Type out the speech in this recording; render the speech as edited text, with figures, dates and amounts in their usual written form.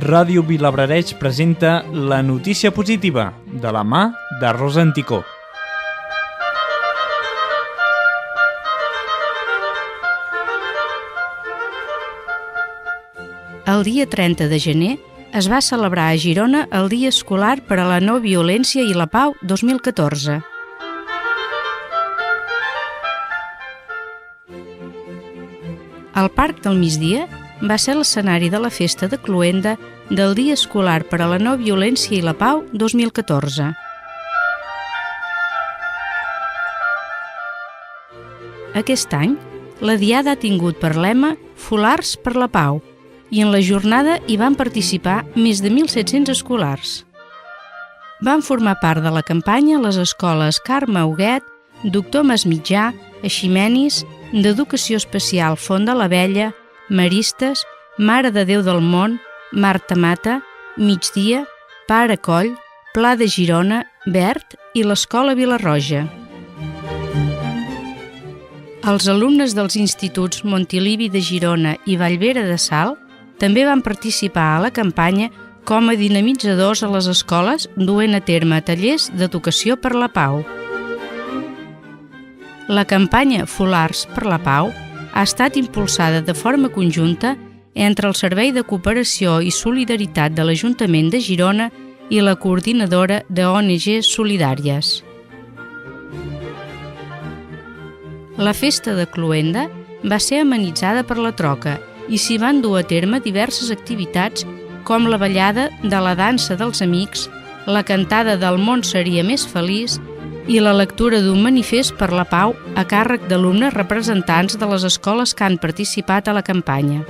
Ràdio Vilablareix presenta la notícia positiva de la mà de Rosa Anticó. El dia 30 de gener es va celebrar a Girona el Dia Escolar per a la No Violència i la Pau 2014. El Parc del Migdia va ser l'escenari de la festa de cloenda del Dia Escolar per a la No Violència i la Pau 2014. Aquest any, la Diada ha tingut per lema Folars per la Pau i en la jornada hi van participar més de 1.700 escolars. Van formar part de la campanya les escoles Carme Huguet, Doctor Masmitjà, Eiximenis, d'Educació Especial Font de l'Abella, Maristes, Mare de Déu del Món, Marta Mata, Migdia, Pare Coll, Pla de Girona, Verd i l'Escola Vilarroja. Els alumnes dels instituts Montilivi de Girona i Vallvera de Salt també van participar a la campanya com a dinamitzadors a les escoles duent a terme tallers d'educació per la pau. La campanya Folars per la Pau ha estat impulsada de forma conjunta entre el Servei de Cooperació i Solidaritat de l'Ajuntament de Girona i la coordinadora d'ONG Solidàries. La festa de cloenda va ser amenitzada per la troca i s'hi van dur a terme diverses activitats com la ballada de la dansa dels amics, la cantada del món seria més feliç i la lectura d'un manifest per la pau a càrrec d'alumnes representants de les escoles que han participat a la campanya.